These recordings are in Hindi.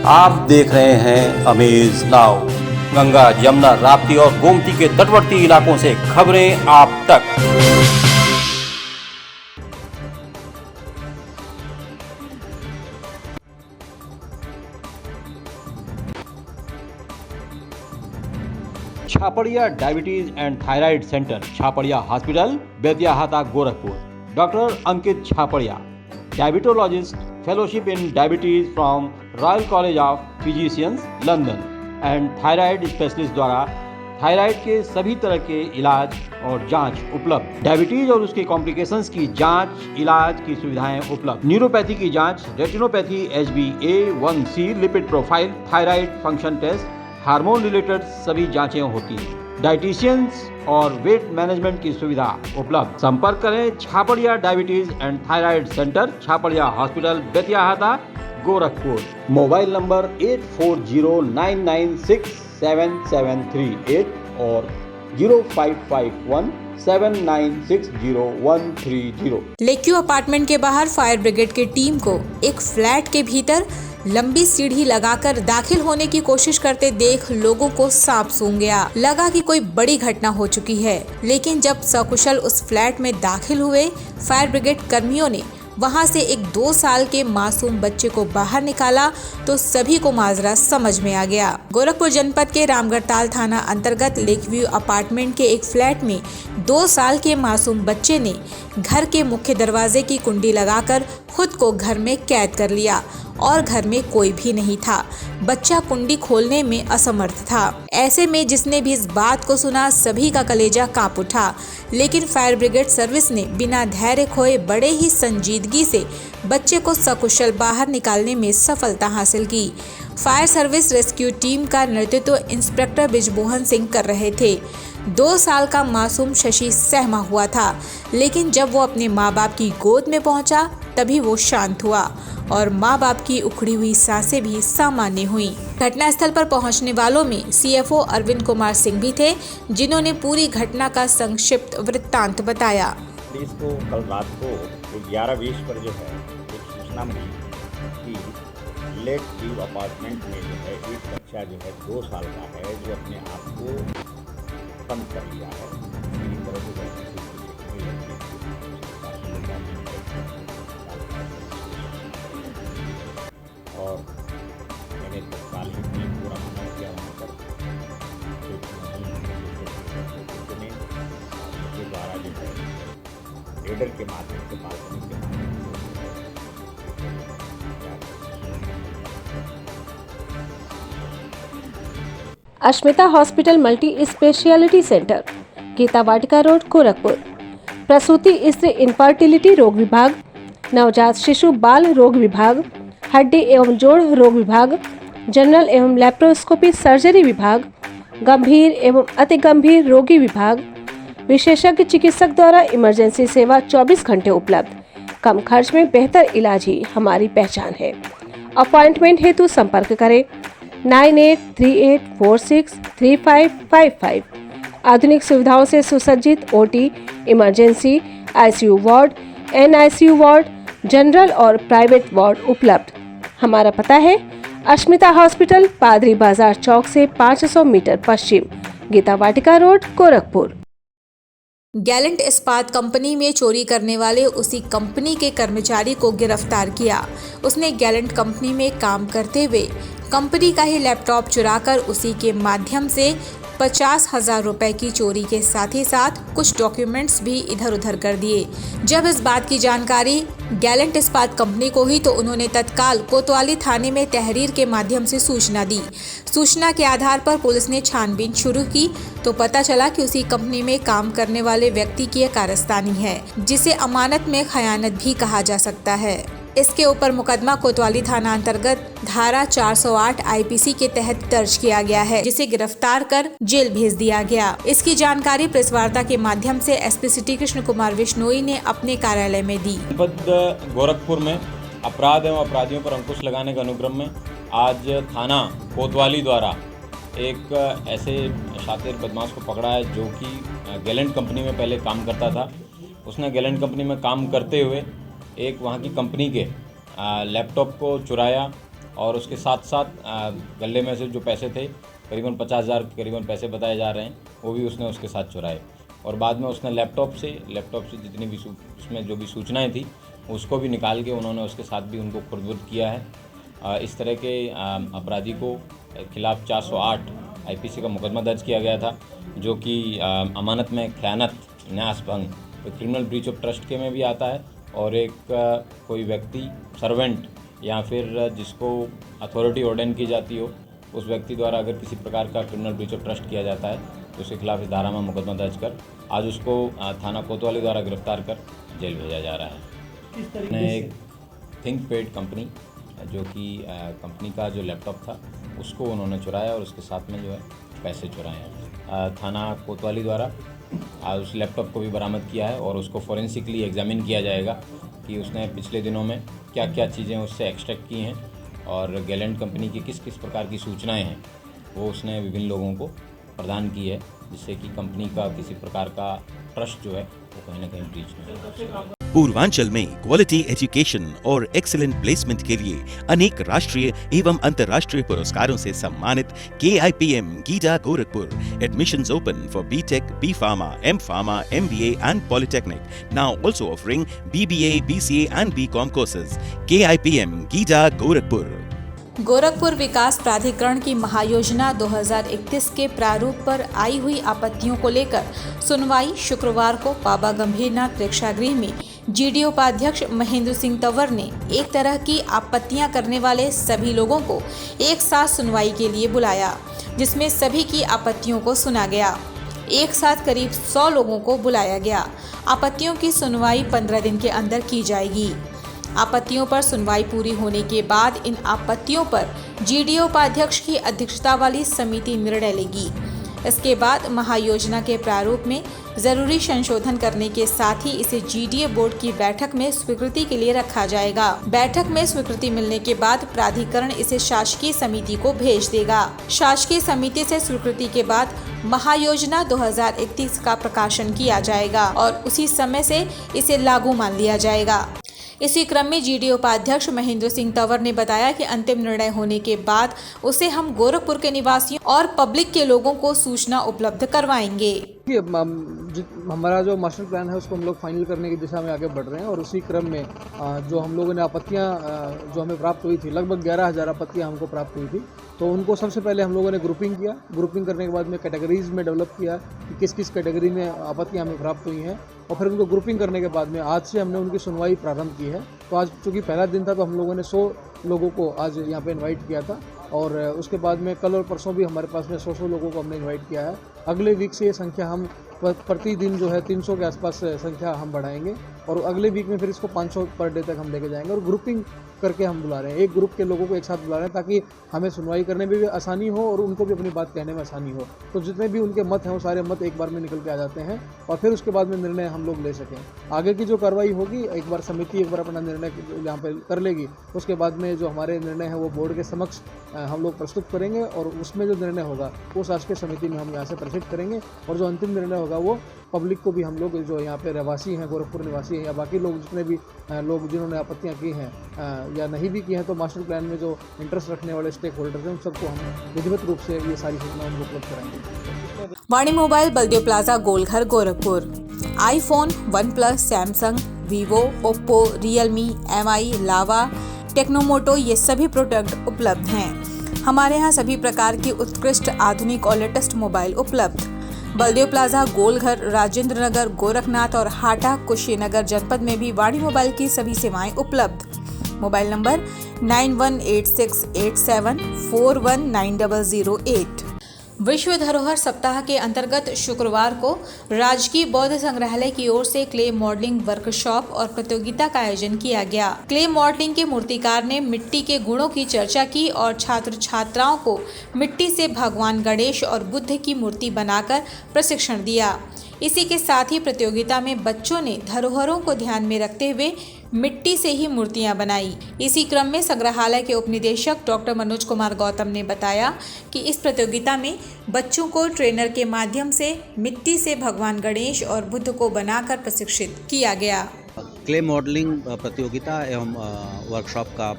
आप देख रहे हैं अमेज नाउ। गंगा, यमुना, राप्ती और गोमती के तटवर्ती इलाकों से खबरें आप तक। Chhapadia diabetes and thyroid centre, Chhapadia hospital, Betiahata, Gorakhpur. Doctor Ankit Chhapadia, diabetologist, fellowship in diabetes from Royal College of Physicians, London and thyroid specialist द्वारा थायराइड के सभी तरह के इलाज और जांच उपलब्ध। डायबिटीज और उसके कॉम्प्लिकेशंस की जांच, इलाज की सुविधाएं उपलब्ध। न्यूरोपैथी की जांच, retinopathy, HbA1c, lipid profile, thyroid function test, hormone related सभी जांचें होती हैं। डाइटिशियंस और वेट मैनेजमेंट की सुविधा उपलब्ध। संपर्क करें Chhapadia diabetes and thyroid centre, Chhapadia hospital, Betiahata, Gorakhpur. Mobile number 8409967738 और 0551796013 लेक्यू अपार्टमेंट के बाहर फायर ब्रिगेड की टीम को एक फ्लैट के भीतर लंबी सीढ़ी लगाकर दाखिल होने की कोशिश करते देख लोगों को सांप सूंघ गया। लगा कि कोई बड़ी घटना हो चुकी है, लेकिन जब सकुशल उस फ्लैट में दाखिल हुए फायर ब्रिगेड कर्मियों ने वहां से एक 2 साल के मासूम बच्चे को बाहर निकाला तो सभी को माजरा समझ में आ गया। गोरखपुर जनपद के रामगढ़ताल थाना अंतर्गत लेकव्यू अपार्टमेंट के एक फ्लैट में 2 साल के मासूम बच्चे ने घर के मुख्य दरवाजे की कुंडी लगाकर खुद को घर में कैद कर लिया और घर में कोई भी नहीं था। बच्चा कुंडी खोलने में असमर्थ था। ऐसे में जिसने भी इस बात को सुना सभी का कलेजा कांप उठा, लेकिन फायर ब्रिगेड सर्विस ने बिना धैर्य खोए बड़े ही संजीदगी से बच्चे को सकुशल बाहर निकालने में सफलता हासिल की। फायर सर्विस रेस्क्यू टीम का नेतृत्व इंस्पेक्टर बिजमोहन सिंह कर रहे थे। 2 साल का मासूम शशि सहमा हुआ था, लेकिन जब वो अपने माँ बाप की गोद में पहुंचा तभी वो शांत हुआ और माँ बाप की उखड़ी हुई सांसें भी सामान्य हुई। घटनास्थल पर पहुंचने वालों में CFO अरविंद कुमार सिंह भी थे, जिन्होंने पूरी घटना का संक्षिप्त वृत्तांत बताया। पुलिस को कल रात को 11:20 पर जो है एक सूचना मिली कि लेक व्यू अपार्टमेंट में जो है एक बच्चा जो है 2 साल का है, जो अपने आप को बंद कर लिया है। पूरी तरह से और मैंने तत्काल ही टीम को रवाना किया वहाँ पर के द्वारा जो है रेडर के माध्यम से, बालकनी के माध्यम से। Ashmita hospital multi speciality centre, Geeta Vatika road, Gorakhpur. प्रसूति स्त्री इनफर्टिलिटी रोग विभाग, नवजात शिशु बाल रोग विभाग, हड्डी एवं जोड़ रोग विभाग, जनरल एवं लैप्रोस्कोपी सर्जरी विभाग, गंभीर एवं अति गंभीर रोगी विभाग, विशेषज्ञ चिकित्सक द्वारा इमरजेंसी सेवा 24 घंटे उपलब्ध। कम खर्च में बेहतर इलाज ही हमारी पहचान है। अपॉइंटमेंट हेतु संपर्क करें 9838463555। आधुनिक सुविधाओं से सुसज्जित OT, emergency, ICU ward, NICU ward, general और प्राइवेट वार्ड उपलब्ध। हमारा पता है अश्मिता हॉस्पिटल, पादरी बाजार चौक से 500 मीटर पश्चिम, गीता वाटिका रोड, गोरखपुर। गैलेंट इस्पात कंपनी में चोरी करने वाले उसी कंपनी के कर्मचारी को गिरफ्तार किया। उसने गैलेंट कंपनी में काम करते हुए कंपनी का ही लैपटॉप चुराकर उसी के माध्यम से 50,000 रुपए की चोरी के साथ ही साथ कुछ डॉक्यूमेंट्स भी इधर उधर कर दिए। जब इस बात की जानकारी गैलेंट इस्पात कंपनी को हुई तो उन्होंने तत्काल कोतवाली थाने में तहरीर के माध्यम से सूचना दी। सूचना के आधार पर पुलिस ने छानबीन शुरू की तो पता चला कि उसी कंपनी में काम करने वाले व्यक्ति की कारस्तानी है, जिसे अमानत में खयानत भी कहा जा सकता है। इसके ऊपर मुकदमा कोतवाली थाना अंतर्गत धारा 408 IPC के तहत दर्ज किया गया है, जिसे गिरफ्तार कर जेल भेज दिया गया। इसकी जानकारी प्रेस वार्ता के माध्यम से SP सिटी कृष्ण कुमार विश्नोई ने अपने कार्यालय में दी। गोरखपुर में अपराध एवं अपराधियों पर अंकुश लगाने के अनुक्रम में आज थाना कोतवाली द्वारा एक ऐसे शातिर बदमाश को पकड़ा है जो कि गैलेंट कंपनी में पहले काम करता था। उसने गैलेंट कंपनी में काम करते हुए एक वहाँ की कंपनी के लैपटॉप को चुराया और उसके साथ साथ गले में से जो पैसे थे करीबन 50,000 के करीबन पैसे बताए जा रहे हैं, वो भी उसने उसके साथ चुराए। और बाद में उसने लैपटॉप से जितनी भी उसमें जो भी सूचनाएं थी उसको भी निकाल के उन्होंने उसके साथ भी उनको खुर्द किया है। इस तरह के अपराधी को खिलाफ 408 IPC का मुकदमा दर्ज किया गया था, जो कि अमानत में खयानत, न्यास भंग, क्रिमिनल ब्रीच ऑफ ट्रस्ट के में भी आता है। और एक कोई व्यक्ति सर्वेंट या फिर जिसको अथॉरिटी ऑर्डन की जाती हो, उस व्यक्ति द्वारा अगर किसी प्रकार का क्रिमिनल ब्रीच ऑफ ट्रस्ट किया जाता है तो उसके खिलाफ इस धारा में मुकदमा दर्ज कर आज उसको थाना कोतवाली द्वारा गिरफ्तार कर जेल भेजा जा रहा है। एक थिंकपैड कंपनी, जो कि कंपनी का जो लैपटॉप था उसको उन्होंने चुराया और उसके साथ में जो है पैसे चुराए हैं। थाना कोतवाली द्वारा आज उस लैपटॉप को भी बरामद किया है और उसको फॉरेंसिकली एग्जामिन किया जाएगा कि उसने पिछले दिनों में क्या क्या चीज़ें उससे एक्सट्रैक्ट की हैं और गैलेंट कंपनी की किस किस प्रकार की सूचनाएं हैं वो उसने विभिन्न लोगों को प्रदान की है, जिससे कि कंपनी का किसी प्रकार का ट्रस्ट जो है वो कहीं ना कहीं ब्रीच में है। पूर्वांचल में क्वालिटी एजुकेशन और एक्सीलेंट प्लेसमेंट के लिए अनेक राष्ट्रीय एवं अंतर्राष्ट्रीय पुरस्कारों से सम्मानित KIPM गीटा Gorakhpur. Admissions open for BTech, B.Pharma, M.Pharma, MBA and Polytechnic. Now also offering BBA, BCA and BCom courses. KIPM गीटा Gorakhpur. Gorakhpur विकास प्राधिकरण की महायोजना 2031 के प्रारूप पर आई हुई आपत्तियों को लेकर सुनवाई शुक्रवार को बाबा गंभीरनाथ प्रेक्षागृह में GDO उपाध्यक्ष महेंद्र सिंह तंवर ने एक तरह की आपत्तियां करने वाले सभी लोगों को एक साथ सुनवाई के लिए बुलाया, जिसमें सभी की आपत्तियों को सुना गया। एक साथ करीब 100 लोगों को बुलाया गया। आपत्तियों की सुनवाई 15 दिन के अंदर की जाएगी। आपत्तियों पर सुनवाई पूरी होने के बाद इन आपत्तियों पर GDO उपाध्यक्ष की अध्यक्षता वाली समिति निर्णय लेगी। इसके बाद महायोजना के प्रारूप में जरूरी संशोधन करने के साथ ही इसे GDA बोर्ड की बैठक में स्वीकृति के लिए रखा जाएगा। बैठक में स्वीकृति मिलने के बाद प्राधिकरण इसे शासकीय समिति को भेज देगा। शासकीय समिति से स्वीकृति के बाद महायोजना 2031 का प्रकाशन किया जाएगा और उसी समय से इसे लागू मान लिया जाएगा। इसी क्रम में GDO उपाध्यक्ष महेंद्र सिंह तंवर ने बताया कि अंतिम निर्णय होने के बाद उसे हम गोरखपुर के निवासियों और पब्लिक के लोगों को सूचना उपलब्ध करवाएंगे। हमारा जो मास्टर प्लान है उसको हम लोग फाइनल करने की दिशा में आगे बढ़ रहे हैं और उसी क्रम में जो हम लोगों ने आपत्तियां जो हमें प्राप्त हुई थी, लगभग 11,000 आपत्तियां हमको प्राप्त हुई थी, तो उनको सबसे पहले हम लोगों ने ग्रुपिंग किया। ग्रुपिंग करने के बाद में कैटेगरीज में डेवलप किया कि किस किस कैटेगरी में आपत्तियां हमें प्राप्त हुई हैं और फिर उनको ग्रुपिंग करने के बाद में आज से हमने उनकी सुनवाई प्रारंभ की है। तो आज चूँकि पहला दिन था तो हम लोगों ने 100 लोगों को आज यहाँ पे इनवाइट किया था और उसके बाद में कल और परसों भी हमारे पास में 100 लोगों को हमने इनवाइट किया है। अगले वीक से ये संख्या हम प्रतिदिन जो है 300 के आसपास संख्या हम बढ़ाएंगे और अगले वीक में फिर इसको 500 पर डे तक हम लेके जाएंगे और ग्रुपिंग करके हम बुला रहे हैं। एक ग्रुप के लोगों को एक साथ बुला रहे हैं ताकि हमें सुनवाई करने में भी आसानी हो और उनको भी अपनी बात कहने में आसानी हो। तो जितने भी उनके मत हैं वो सारे मत एक बार में निकल के आ जाते हैं और फिर उसके बाद में निर्णय हम लोग ले सकें। आगे की जो कार्रवाई होगी, एक बार समिति एक बार अपना निर्णय यहाँ पर कर लेगी, उसके बाद में जो हमारे निर्णय है वो बोर्ड के समक्ष हम लोग प्रस्तुत करेंगे और उसमें जो निर्णय होगा वो शासकीय समिति में हम यहाँ से प्रेषित करेंगे और जो अंतिम निर्णय होगा वो पब्लिक को भी हम लोग जो यहाँ पे रहवासी हैं, गोरखपुर निवासी हैं या बाकी लोग जितने भी लोग जिन्होंने आपत्तियाँ की हैं या नहीं भी की हैं, तो मास्टर प्लान में जो इंटरेस्ट रखने वाले स्टेक होल्डर्स हैं उन सबको हम विधिवत रूप से ये सारी सूचना उनको उपलब्ध कराएंगे। Vani mobile, Baldev plaza, Golghar, Gorakhpur. IPhone, OnePlus, Samsung, Vivo, Oppo, Realme, MI, Lava, Tecno Moto ये सभी प्रोडक्ट उपलब्ध हैं। हमारे यहाँ सभी प्रकार की उत्कृष्ट आधुनिक और लेटेस्ट मोबाइल उपलब्ध। बलदेव प्लाजा, गोलघर, राजेंद्र नगर, गोरखनाथ और हाटा, कुशीनगर जनपद में भी वाणी मोबाइल की सभी सेवाएं उपलब्ध। Mobile number 918687419008। विश्व धरोहर सप्ताह के अंतर्गत शुक्रवार को राजकीय बौद्ध संग्रहालय की ओर से क्ले मॉडलिंग वर्कशॉप और प्रतियोगिता का आयोजन किया गया। क्ले मॉडलिंग के मूर्तिकार ने मिट्टी के गुणों की चर्चा की और छात्र छात्राओं को मिट्टी से भगवान गणेश और बुद्ध की मूर्ति बनाकर प्रशिक्षण दिया। इसी के साथ ही प्रतियोगिता में बच्चों ने धरोहरों को ध्यान में रखते हुए मिट्टी से ही मूर्तियां बनाई। इसी क्रम में संग्रहालय के उपनिदेशक डॉक्टर मनोज कुमार गौतम ने बताया कि इस प्रतियोगिता में बच्चों को ट्रेनर के माध्यम से मिट्टी से भगवान गणेश और बुद्ध को बनाकर प्रशिक्षित किया गया। क्ले मॉडलिंग प्रतियोगिता एवं वर्कशॉप का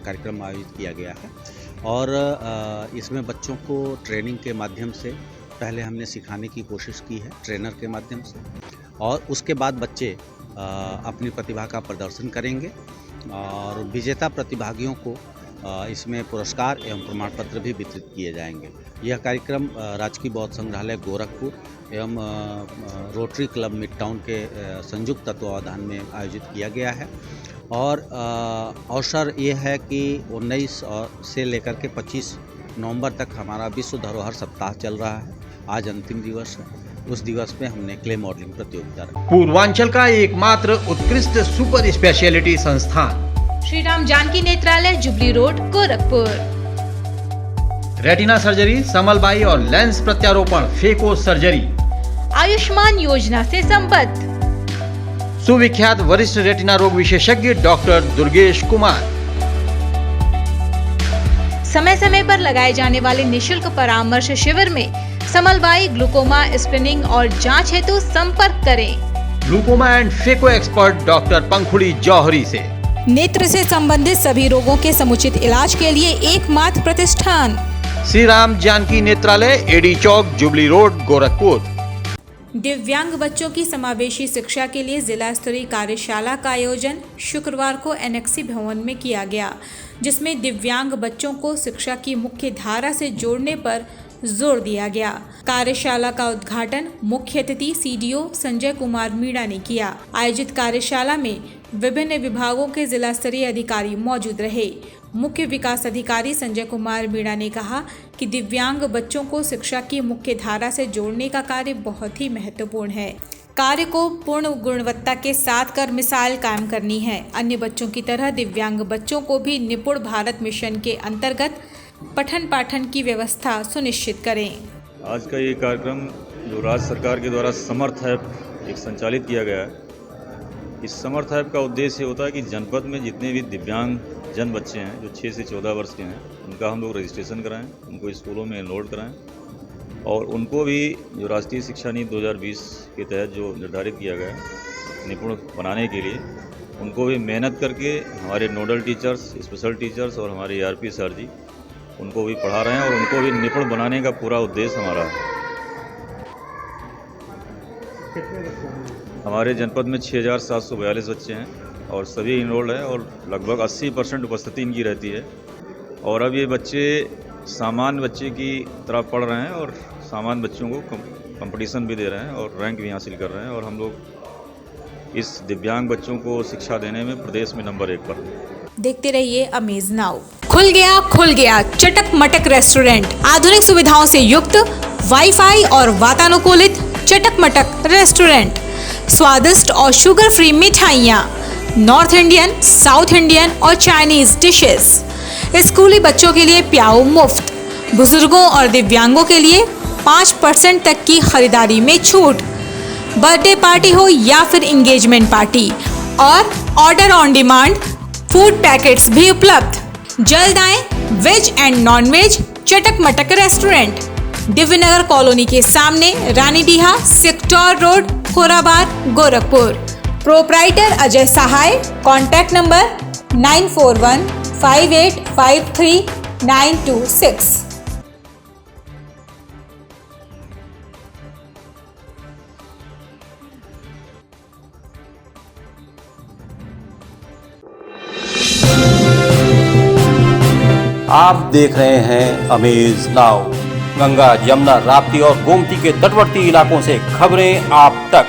कार्यक्रम आयोजित किया गया है और इसमें बच्चों को ट्रेनिंग के माध्यम से पहले हमने सिखाने की कोशिश की है ट्रेनर के माध्यम से, और उसके बाद बच्चे अपनी प्रतिभा का प्रदर्शन करेंगे और विजेता प्रतिभागियों को इसमें पुरस्कार एवं प्रमाण पत्र भी वितरित किए जाएंगे। यह कार्यक्रम राजकीय बौद्ध संग्रहालय गोरखपुर एवं रोटरी क्लब मिड टाउन के संयुक्त तत्वावधान में आयोजित किया गया है और अवसर ये है कि 19 से लेकर के 25 नवंबर तक हमारा विश्व धरोहर सप्ताह चल रहा है। आज अंतिम दिवस है, उस दिवस में हमने क्ले मॉडलिंग प्रतियोगिता रखी। पूर्वांचल का एकमात्र उत्कृष्ट सुपर स्पेशलिटी संस्थान Shri Ram Janaki Netralaya Jubilee road Gorakhpur. Retina surgery, समलबाई और लेंस प्रत्यारोपण, फेको सर्जरी, आयुष्मान योजना से संबद्ध सुविख्यात वरिष्ठ रेटिना रोग विशेषज्ञ डॉक्टर दुर्गेश कुमार। समय समय पर लगाए जाने वाले निशुल्क परामर्श शिविर में समलबाई, ग्लूकोमा, स्क्रीनिंग और जांच हेतु संपर्क करें। Glaucoma and phaco expert doctor Pankhuri Johri से। नेत्र से संबंधित सभी रोगों के समुचित इलाज के लिए एकमात्र प्रतिष्ठान श्री राम जानकी नेत्रालय, एडी चौक, जुबली रोड, गोरखपुर। दिव्यांग बच्चों की समावेशी शिक्षा के लिए जिला स्तरीय कार्यशाला का आयोजन शुक्रवार को एनेक्सी भवन में किया गया, जिसमें दिव्यांग बच्चों को शिक्षा की मुख्य धारा से जोड़ने पर जोर दिया गया। कार्यशाला का उद्घाटन मुख्य अतिथि सीडीओ संजय कुमार मीणा ने किया। आयोजित कार्यशाला में विभिन्न विभागों के जिला स्तरीय अधिकारी मौजूद रहे। मुख्य विकास अधिकारी संजय कुमार मीणा ने कहा कि दिव्यांग बच्चों को शिक्षा की मुख्य धारा से जोड़ने का कार्य बहुत ही महत्वपूर्ण है। कार्य को पूर्ण गुणवत्ता के साथ कर मिसाल कायम करनी है। अन्य बच्चों की तरह दिव्यांग बच्चों को भी निपुण भारत मिशन के अंतर्गत पठन पाठन की व्यवस्था सुनिश्चित करें। आज का ये कार्यक्रम जो राज्य सरकार के द्वारा समर्थ ऐप एक संचालित किया गया है, इस समर्थ ऐप का उद्देश्य होता है कि जनपद में जितने भी दिव्यांग जन बच्चे हैं जो 6 से 14 वर्ष के हैं, उनका हम लोग रजिस्ट्रेशन कराएं, उनको स्कूलों में एनरोल कराएं और उनको भी जो राष्ट्रीय शिक्षा नीति 2020 के तहत जो निर्धारित किया गया है निपुण बनाने के लिए, उनको भी मेहनत करके हमारे नोडल टीचर्स, स्पेशल टीचर्स और हमारे ARP सर जी उनको भी पढ़ा रहे हैं और उनको भी निपुण बनाने का पूरा उद्देश्य हमारा है। हमारे जनपद में 6,742 बच्चे हैं और सभी इनरोल्ड हैं और लगभग 80% उपस्थिति इनकी रहती है और अब ये बच्चे सामान्य बच्चे की तरह पढ़ रहे हैं और सामान्य बच्चों को कंपटीशन भी दे रहे हैं और रैंक भी हासिल कर रहे हैं और हम लोग इस दिव्यांग बच्चों को शिक्षा देने में प्रदेश में नंबर 1 पर हैं। देखते रहिए अमेज नाउ। खुल गया चटक मटक रेस्टोरेंट। आधुनिक सुविधाओं से युक्त वाईफाई और वातानुकूलित चटक मटक रेस्टोरेंट। स्वादिष्ट और शुगर फ्री मिठाइयाँ, नॉर्थ इंडियन, साउथ इंडियन और चाइनीज डिशेस। स्कूली बच्चों के लिए प्याऊ मुफ्त। बुजुर्गों और दिव्यांगों के लिए 5% तक की खरीदारी में छूट। बर्थडे पार्टी हो या फिर एंगेजमेंट पार्टी और order on demand food packets भी उपलब्ध। जल्द आए वेज एंड नॉन वेज चटक मटक रेस्टोरेंट, दिव्यनगर कॉलोनी के सामने, Ranidiha, sector road, Khorabad, Gorakhpur. Proprietor Ajay Sahay. Contact number 9415853926। आप देख रहे हैं अमेज नाउ। गंगा, यमुना, राप्ती और गोमती के तटवर्ती इलाकों से खबरें आप तक।